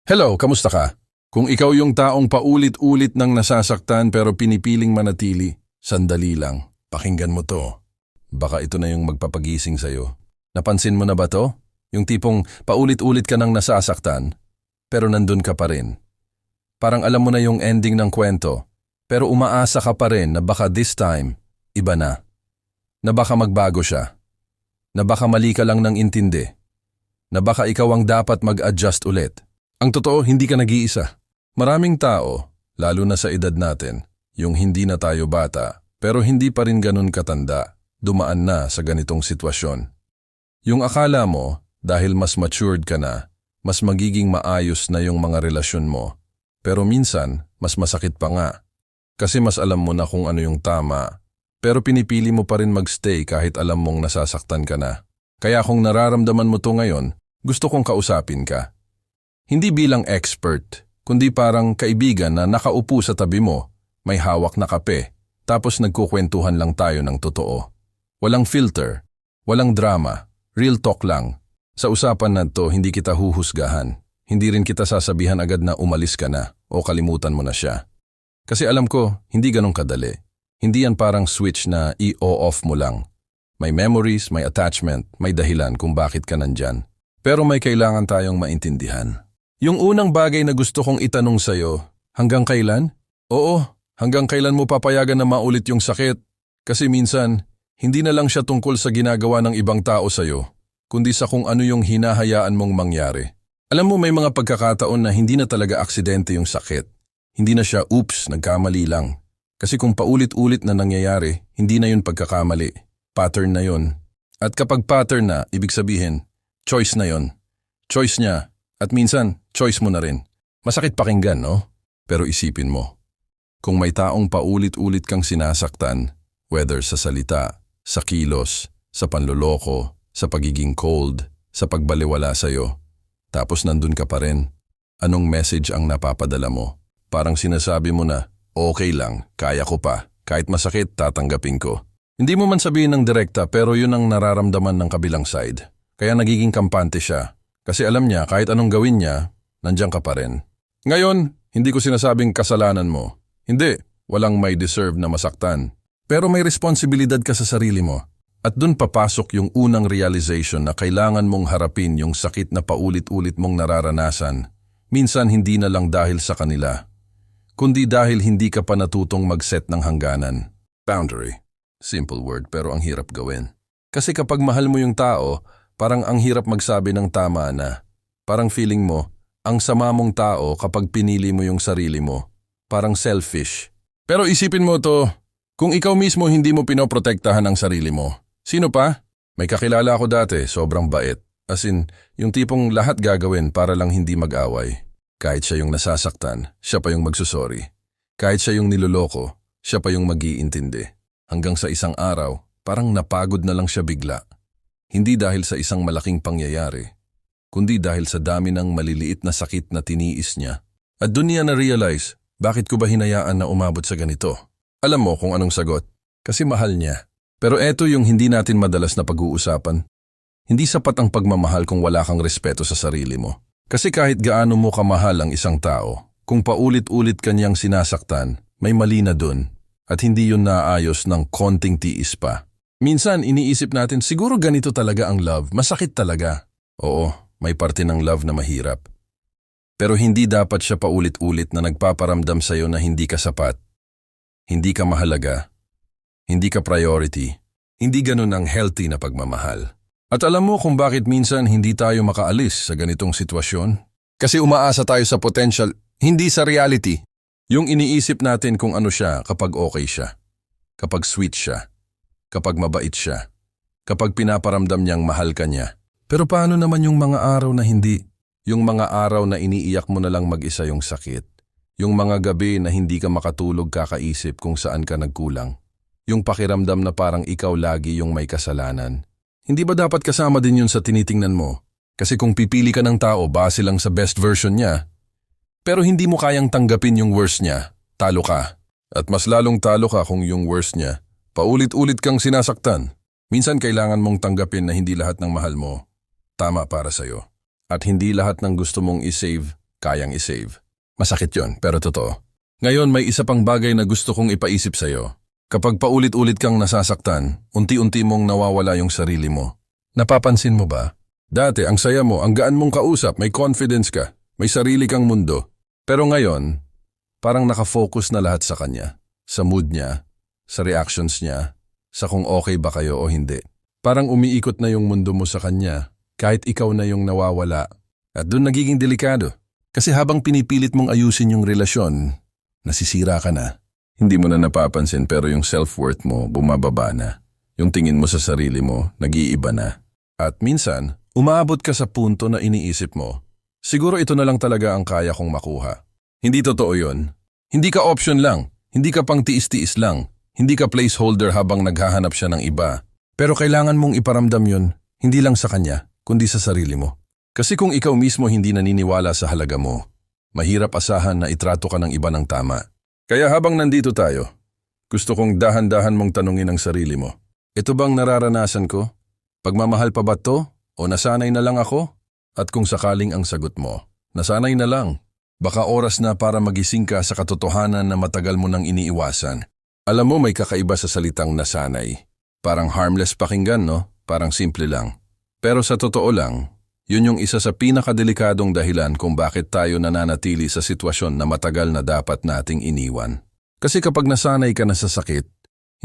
Hello, kamusta ka? Kung ikaw yung taong paulit-ulit nang nasasaktan pero pinipiling manatili, sandali lang, pakinggan mo to. Baka ito na yung magpapagising sa'yo. Napansin mo na ba to? Yung tipong paulit-ulit ka nang nasasaktan, pero nandun ka pa rin. Parang alam mo na yung ending ng kwento, pero umaasa ka pa rin na baka this time, iba na. Na baka magbago siya. Na baka mali ka lang ng intindi. Na baka ikaw ang dapat mag-adjust ulit. Ang totoo, hindi ka nag-iisa. Maraming tao, lalo na sa edad natin, yung hindi na tayo bata, pero hindi pa rin ganun katanda, dumaan na sa ganitong sitwasyon. Yung akala mo, dahil mas matured ka na, mas magiging maayos na yung mga relasyon mo, pero minsan, mas masakit pa nga. Kasi mas alam mo na kung ano yung tama, pero pinipili mo pa rin magstay kahit alam mong nasasaktan ka na. Kaya kung nararamdaman mo to ngayon, gusto kong kausapin ka. Hindi bilang expert, kundi parang kaibigan na nakaupo sa tabi mo, may hawak na kape, tapos nagkukwentuhan lang tayo ng totoo. Walang filter, walang drama, real talk lang. Sa usapan na to, hindi kita huhusgahan. Hindi rin kita sasabihan agad na umalis ka na o kalimutan mo na siya. Kasi alam ko, hindi ganun kadali. Hindi yan parang switch na i-off mo lang. May memories, may attachment, may dahilan kung bakit ka nandyan. Pero may kailangan tayong maintindihan. Yung unang bagay na gusto kong itanong sa'yo, hanggang kailan? Oo, hanggang kailan mo papayagan na maulit yung sakit? Kasi minsan, hindi na lang siya tungkol sa ginagawa ng ibang tao sa'yo, kundi sa kung ano yung hinahayaan mong mangyari. Alam mo, may mga pagkakataon na hindi na talaga aksidente yung sakit. Hindi na siya, oops, nagkamali lang. Kasi kung paulit-ulit na nangyayari, hindi na yun pagkakamali. Pattern na yun. At kapag pattern na, ibig sabihin, choice na yun. Choice niya. At minsan, choice mo na rin. Masakit pakinggan, no? Pero isipin mo, kung may taong paulit-ulit kang sinasaktan, whether sa salita, sa kilos, sa panloloko, sa pagiging cold, sa pagbaliwala sa'yo, tapos nandun ka pa rin, anong message ang napapadala mo? Parang sinasabi mo na, okay lang, kaya ko pa, kahit masakit, tatanggapin ko. Hindi mo man sabihin ng direkta pero yun ang nararamdaman ng kabilang side. Kaya nagiging kampante siya. Kasi alam niya, kahit anong gawin niya, nandiyan ka pa rin. Ngayon, hindi ko sinasabing kasalanan mo. Hindi, walang may deserve na masaktan. Pero may responsibilidad ka sa sarili mo. At dun papasok yung unang realization na kailangan mong harapin yung sakit na paulit-ulit mong nararanasan. Minsan hindi na lang dahil sa kanila, kundi dahil hindi ka pa natutong mag-set ng hangganan. Boundary. Simple word pero ang hirap gawin. Kasi kapag mahal mo yung tao, parang ang hirap magsabi ng tama na. Parang feeling mo, ang sama mong tao kapag pinili mo yung sarili mo. Parang selfish. Pero isipin mo to, kung ikaw mismo hindi mo pinoprotektahan ang sarili mo, sino pa? May kakilala ako dati, sobrang bait. As in, yung tipong lahat gagawin para lang hindi mag-away. Kahit siya yung nasasaktan, siya pa yung magsusorry. Kahit siya yung niloloko, siya pa yung mag-iintindi. Hanggang sa isang araw, parang napagod na lang siya bigla. Hindi dahil sa isang malaking pangyayari, kundi dahil sa dami ng maliliit na sakit na tiniis niya. At doon niya na-realize, bakit ko ba hinayaan na umabot sa ganito? Alam mo kung anong sagot? Kasi mahal niya. Pero eto yung hindi natin madalas na pag-uusapan. Hindi sapat ang pagmamahal kung wala kang respeto sa sarili mo. Kasi kahit gaano mo kamahal ang isang tao, kung paulit-ulit kanyang sinasaktan, may mali na dun. At hindi yun naayos ng konting tiis pa. Minsan iniisip natin siguro ganito talaga ang love, masakit talaga. Oo, may parte ng love na mahirap. Pero hindi dapat siya paulit-ulit na nagpaparamdam sa'yo na hindi ka sapat. Hindi ka mahalaga. Hindi ka priority. Hindi ganun ang healthy na pagmamahal. At alam mo kung bakit minsan hindi tayo makaalis sa ganitong sitwasyon? Kasi umaasa tayo sa potential, hindi sa reality. Yung iniisip natin kung ano siya kapag okay siya. Kapag sweet siya. Kapag mabait siya, kapag pinaparamdam niyang mahal ka niya. Pero paano naman yung mga araw na hindi? Yung mga araw na iniiyak mo na lang mag-isa yung sakit. Yung mga gabi na hindi ka makatulog kakaisip kung saan ka nagkulang. Yung pakiramdam na parang ikaw lagi yung may kasalanan. Hindi ba dapat kasama din yun sa tinitingnan mo? Kasi kung pipili ka ng tao base lang sa best version niya, pero hindi mo kayang tanggapin yung worst niya, talo ka. At mas lalong talo ka kung yung worst niya, paulit-ulit kang sinasaktan. Minsan kailangan mong tanggapin na hindi lahat ng mahal mo tama para sa'yo. At hindi lahat ng gusto mong isave kayang isave. Masakit yon, pero totoo. Ngayon may isa pang bagay na gusto kong ipaisip sa'yo. Kapag paulit-ulit kang nasasaktan, unti-unti mong nawawala yung sarili mo. Napapansin mo ba? Dati ang saya mo, ang gaan mong kausap, may confidence ka, may sarili kang mundo. Pero ngayon, parang nakafocus na lahat sa kanya. Sa mood niya, sa reactions niya, sa kung okay ba kayo o hindi. Parang umiikot na yung mundo mo sa kanya, kahit ikaw na yung nawawala. At doon nagiging delikado. Kasi habang pinipilit mong ayusin yung relasyon, nasisira ka na. Hindi mo na napapansin pero yung self-worth mo bumababa na. Yung tingin mo sa sarili mo, nag-iiba na. At minsan, umaabot ka sa punto na iniisip mo, siguro ito na lang talaga ang kaya kong makuha. Hindi totoo yun. Hindi ka option lang. Hindi ka pang tiis-tiis lang. Hindi ka placeholder habang naghahanap siya ng iba. Pero kailangan mong iparamdam yun, hindi lang sa kanya, kundi sa sarili mo. Kasi kung ikaw mismo hindi naniniwala sa halaga mo, mahirap asahan na itrato ka ng iba ng tama. Kaya habang nandito tayo, gusto kong dahan-dahan mong tanungin ang sarili mo. Ito bang nararanasan ko? Pagmamahal pa ba to? O nasanay na lang ako? At kung sakaling ang sagot mo, nasanay na lang. Baka oras na para magising ka sa katotohanan na matagal mo nang iniiwasan. Alam mo may kakaiba sa salitang nasanay. Parang harmless pakinggan, no? Parang simple lang. Pero sa totoo lang, yun yung isa sa pinakadelikadong dahilan kung bakit tayo nananatili sa sitwasyon na matagal na dapat nating iniwan. Kasi kapag nasanay ka na sa sakit,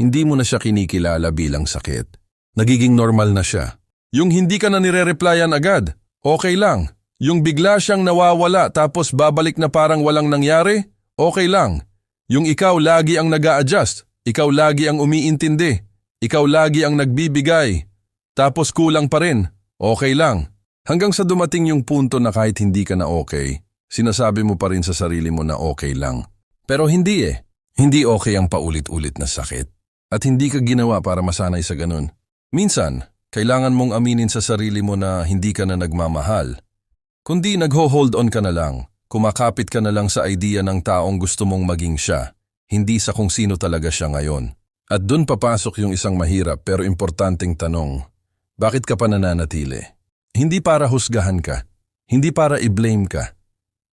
hindi mo na siya kinikilala bilang sakit. Nagiging normal na siya. Yung hindi ka na nire-replyan agad, okay lang. Yung bigla siyang nawawala tapos babalik na parang walang nangyari, okay lang. Yung ikaw lagi ang nag-a-adjust, ikaw lagi ang umiintindi, ikaw lagi ang nagbibigay, tapos kulang pa rin, okay lang. Hanggang sa dumating yung punto na kahit hindi ka na okay, sinasabi mo pa rin sa sarili mo na okay lang. Pero hindi eh. Hindi okay ang paulit-ulit na sakit. At hindi ka ginawa para masanay sa ganun. Minsan, kailangan mong aminin sa sarili mo na hindi ka na nagmamahal. Kundi nagho-hold on ka na lang, kumakapit ka na lang sa idea ng taong gusto mong maging siya, hindi sa kung sino talaga siya ngayon. At dun papasok yung isang mahirap pero importanteng tanong, bakit ka pa nananatili? Hindi para husgahan ka, hindi para i-blame ka,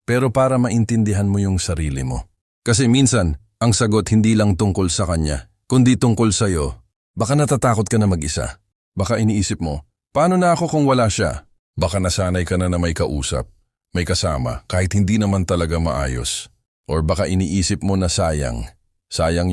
pero para maintindihan mo yung sarili mo. Kasi minsan, ang sagot hindi lang tungkol sa kanya, kundi tungkol sa'yo. Baka natatakot ka na mag-isa. Baka iniisip mo, paano na ako kung wala siya? Baka nasanay ka na may kausap, may kasama, kahit hindi naman talaga maayos. Or baka iniisip mo na sayang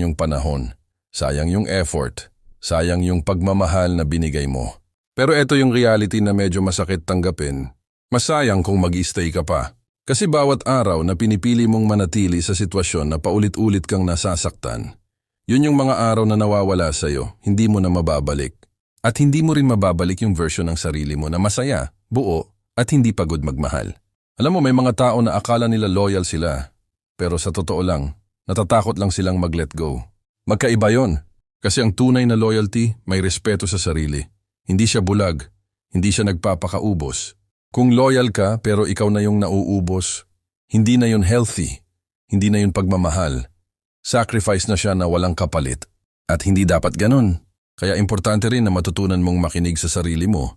yung panahon, sayang yung effort, sayang yung pagmamahal na binigay mo. Pero ito yung reality na medyo masakit tanggapin. Masayang kung mag-stay ka pa. Kasi bawat araw na pinipili mong manatili sa sitwasyon na paulit-ulit kang nasasaktan, yun yung mga araw na nawawala sa'yo, hindi mo na mababalik. At hindi mo rin mababalik yung version ng sarili mo na masaya, buo, at hindi pagod magmahal. Alam mo, may mga tao na akala nila loyal sila. Pero sa totoo lang, natatakot lang silang mag-let go. Magkaiba yon. Kasi ang tunay na loyalty, may respeto sa sarili. Hindi siya bulag, hindi siya nagpapakaubos. Kung loyal ka pero ikaw na yung nauubos, hindi na yun healthy, hindi na yun pagmamahal. Sacrifice na siya na walang kapalit. At hindi dapat ganun. Kaya importante rin na matutunan mong makinig sa sarili mo.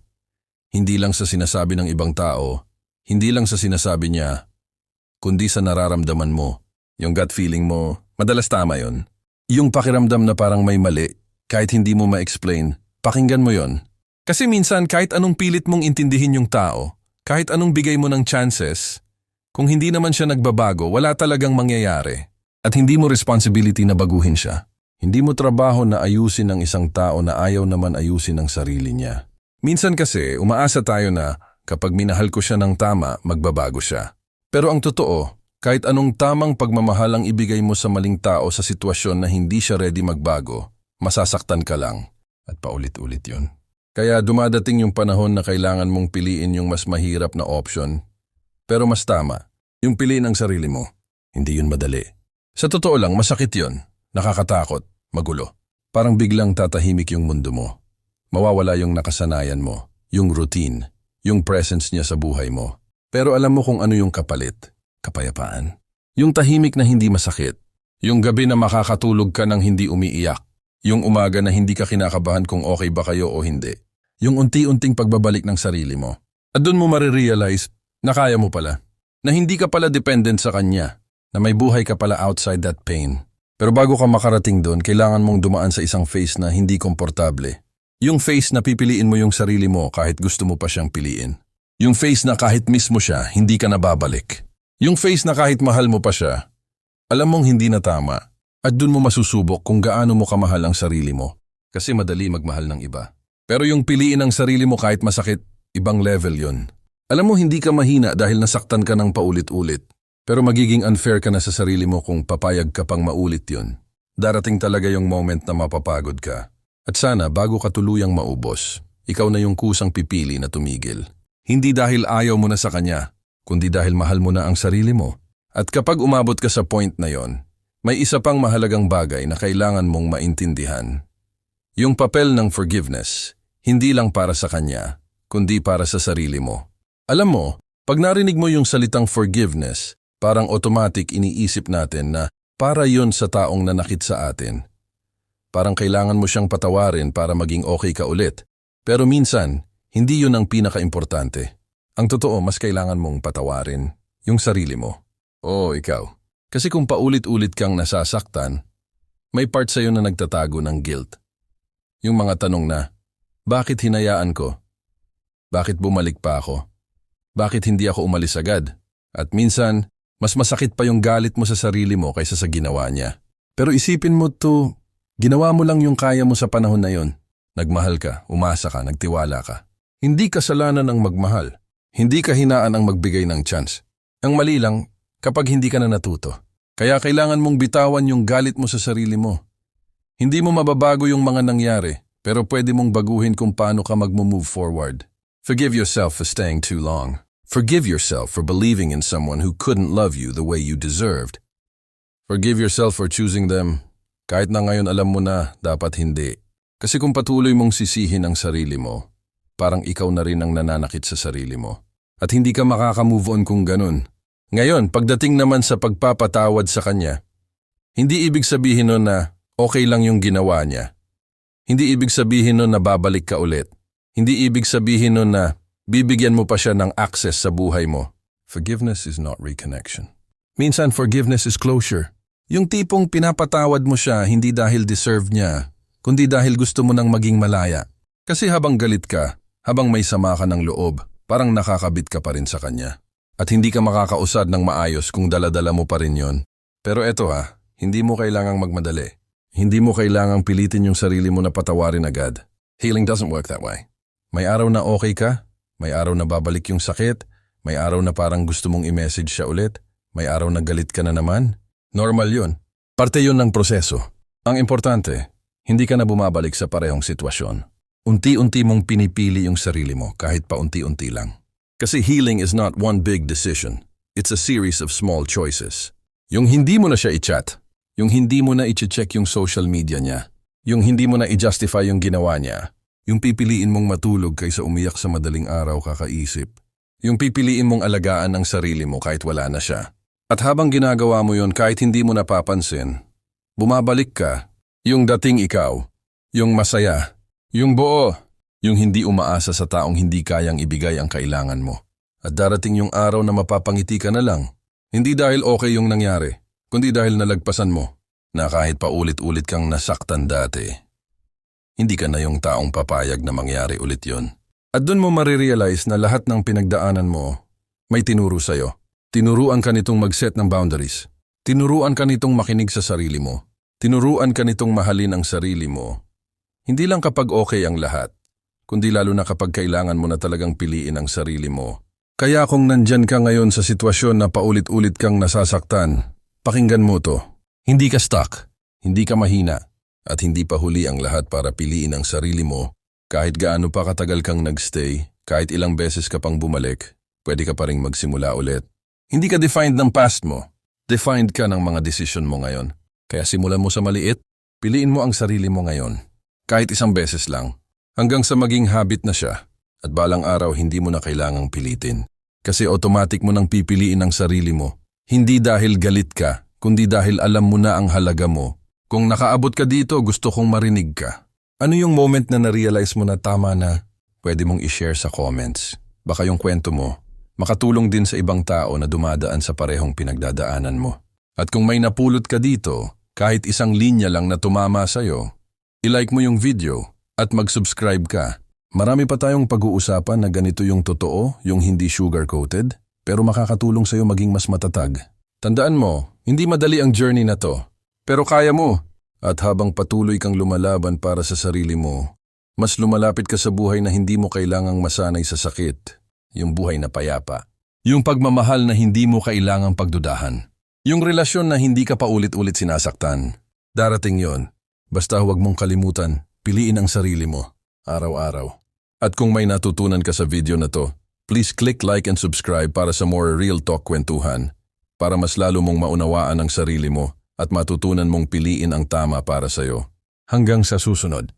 Hindi lang sa sinasabi ng ibang tao, hindi lang sa sinasabi niya, kundi sa nararamdaman mo. Yung gut feeling mo, madalas tama yun. Yung pakiramdam na parang may mali, kahit hindi mo ma-explain, pakinggan mo yon. Kasi minsan kahit anong pilit mong intindihin yung tao, kahit anong bigay mo ng chances, kung hindi naman siya nagbabago, wala talagang mangyayari. At hindi mo responsibility na baguhin siya. Hindi mo trabaho na ayusin ang isang tao na ayaw naman ayusin ang sarili niya. Minsan kasi umaasa tayo na kapag minahal ko siya ng tama, magbabago siya. Pero ang totoo, kahit anong tamang pagmamahal ang ibigay mo sa maling tao sa sitwasyon na hindi siya ready magbago, masasaktan ka lang. At paulit-ulit yun. Kaya dumadating yung panahon na kailangan mong piliin yung mas mahirap na option. Pero mas tama, yung piliin ang sarili mo. Hindi yun madali. Sa totoo lang, masakit yun. Nakakatakot, magulo. Parang biglang tatahimik yung mundo mo. Mawawala yung nakasanayan mo, yung routine, yung presence niya sa buhay mo. Pero alam mo kung ano yung kapalit, kapayapaan. Yung tahimik na hindi masakit. Yung gabi na makakatulog ka ng hindi umiiyak. Yung umaga na hindi ka kinakabahan kung okay ba kayo o hindi. Yung unti-unting pagbabalik ng sarili mo. At doon mo marirealize na kaya mo pala. Na hindi ka pala dependent sa kanya, na may buhay ka pala outside that pain. Pero bago ka makarating doon, kailangan mong dumaan sa isang phase na hindi komportable. Yung phase na pipiliin mo yung sarili mo kahit gusto mo pa siyang piliin. Yung phase na kahit miss mo siya, hindi ka na babalik. Yung phase na kahit mahal mo pa siya, alam mong hindi na tama. At dun mo masusubok kung gaano mo kamahal ang sarili mo. Kasi madali magmahal ng iba. Pero yung piliin ang sarili mo kahit masakit, ibang level yun. Alam mo hindi ka mahina dahil nasaktan ka ng paulit-ulit. Pero magiging unfair ka na sa sarili mo kung papayag ka pang maulit yun. Darating talaga yung moment na mapapagod ka. At sana bago ka tuluyang maubos, ikaw na yung kusang pipili na tumigil. Hindi dahil ayaw mo na sa kanya, kundi dahil mahal mo na ang sarili mo. At kapag umabot ka sa point na yon, may isa pang mahalagang bagay na kailangan mong maintindihan. Yung papel ng forgiveness, hindi lang para sa kanya, kundi para sa sarili mo. Alam mo, pag narinig mo yung salitang forgiveness, parang automatic iniisip natin na para yun sa taong nanakit sa atin. Parang kailangan mo siyang patawarin para maging okay ka ulit. Pero minsan, hindi yun ang pinaka-importante. Ang totoo, mas kailangan mong patawarin yung sarili mo. Oo, ikaw. Kasi kung paulit-ulit kang nasasaktan, may part sa'yo na nagtatago ng guilt. Yung mga tanong na, bakit hinayaan ko? Bakit bumalik pa ako? Bakit hindi ako umalis agad? At minsan, mas masakit pa yung galit mo sa sarili mo kaysa sa ginawa niya. Pero isipin mo to, ginawa mo lang yung kaya mo sa panahon na yon. Nagmahal ka, umasa ka, nagtiwala ka. Hindi kasalanan ang magmahal. Hindi kahinaan ang magbigay ng chance. Ang mali lang, kapag hindi ka na natuto. Kaya kailangan mong bitawan yung galit mo sa sarili mo. Hindi mo mababago yung mga nangyari, pero pwede mong baguhin kung paano ka mag-move forward. Forgive yourself for staying too long. Forgive yourself for believing in someone who couldn't love you the way you deserved. Forgive yourself for choosing them, kahit na ngayon alam mo na dapat hindi. Kasi kung patuloy mong sisihin ang sarili mo, parang ikaw na rin ang nananakit sa sarili mo. At hindi ka makaka-move on kung ganun. Ngayon, pagdating naman sa pagpapatawad sa kanya, hindi ibig sabihin nun na okay lang yung ginawa niya. Hindi ibig sabihin nun na babalik ka ulit. Hindi ibig sabihin nun na bibigyan mo pa siya ng access sa buhay mo. Forgiveness is not reconnection. Minsan, forgiveness is closure. Yung tipong pinapatawad mo siya hindi dahil deserve niya, kundi dahil gusto mo nang maging malaya. Kasi habang galit ka, habang may sama ka ng loob, parang nakakabit ka pa rin sa kanya. At hindi ka makakausad ng maayos kung daladala mo pa rin yon. Pero eto hindi mo kailangang magmadali. Hindi mo kailangang pilitin yung sarili mo na patawarin agad. Healing doesn't work that way. May araw na okay ka, may araw na babalik yung sakit, may araw na parang gusto mong i-message siya ulit, may araw na galit ka na naman. Normal yun. Parte yun ng proseso. Ang importante, hindi ka na bumabalik sa parehong sitwasyon. Unti-unti mong pinipili yung sarili mo kahit pa unti-unti lang. Kasi healing is not one big decision. It's a series of small choices. Yung hindi mo na siya i-chat, yung hindi mo na i-check yung social media niya, yung hindi mo na i-justify yung ginawa niya, yung pipiliin mong matulog kaysa umiyak sa madaling araw kakaisip, yung pipiliin mong alagaan ang sarili mo kahit wala na siya. At habang ginagawa mo yon kahit hindi mo napapansin, bumabalik ka, yung dating ikaw, yung masaya, yung buo, yung hindi umaasa sa taong hindi kayang ibigay ang kailangan mo. At darating yung araw na mapapangiti ka na lang, hindi dahil okay yung nangyari, kundi dahil nalagpasan mo, na kahit paulit-ulit kang nasaktan dati, hindi ka na yung taong papayag na mangyari ulit yon. At dun mo marirealize na lahat ng pinagdaanan mo, may tinuro sa'yo. Tinuruan ka nitong mag-set ng boundaries. Tinuruan ka nitong makinig sa sarili mo. Tinuruan ka nitong mahalin ang sarili mo. Hindi lang kapag okay ang lahat, kundi lalo na kapag kailangan mo na talagang piliin ang sarili mo. Kaya kung nandyan ka ngayon sa sitwasyon na paulit-ulit kang nasasaktan, pakinggan mo to. Hindi ka stuck, hindi ka mahina, at hindi pa huli ang lahat para piliin ang sarili mo. Kahit gaano pa katagal kang nagstay, kahit ilang beses ka pang bumalik, pwede ka pa ring magsimula ulit. Hindi ka defined ng past mo. Defined ka ng mga desisyon mo ngayon. Kaya simulan mo sa maliit, piliin mo ang sarili mo ngayon. Kahit isang beses lang. Hanggang sa maging habit na siya. At balang araw hindi mo na kailangang pilitin. Kasi automatic mo nang pipiliin ang sarili mo. Hindi dahil galit ka, kundi dahil alam mo na ang halaga mo. Kung nakaabot ka dito, gusto kong marinig ka. Ano yung moment na na-realize mo na tama na? Pwede mong i-share sa comments. Baka yung kwento mo, makatulong din sa ibang tao na dumadaan sa parehong pinagdadaanan mo. At kung may napulot ka dito, kahit isang linya lang na tumama sa'yo, i-like mo yung video at mag-subscribe ka. Marami pa tayong pag-uusapan na ganito yung totoo, yung hindi sugar-coated, pero makakatulong sa'yo maging mas matatag. Tandaan mo, hindi madali ang journey na to, pero kaya mo. At habang patuloy kang lumalaban para sa sarili mo, mas lumalapit ka sa buhay na hindi mo kailangang masanay sa sakit, yung buhay na payapa. Yung pagmamahal na hindi mo kailangang pagdudahan. Yung relasyon na hindi ka pa ulit-ulit sinasaktan. Darating yon. Basta huwag mong kalimutan, piliin ang sarili mo. Araw-araw. At kung may natutunan ka sa video na to, please click like and subscribe para sa more real talk kwentuhan, para mas lalo mong maunawaan ang sarili mo at matutunan mong piliin ang tama para sa'yo. Hanggang sa susunod.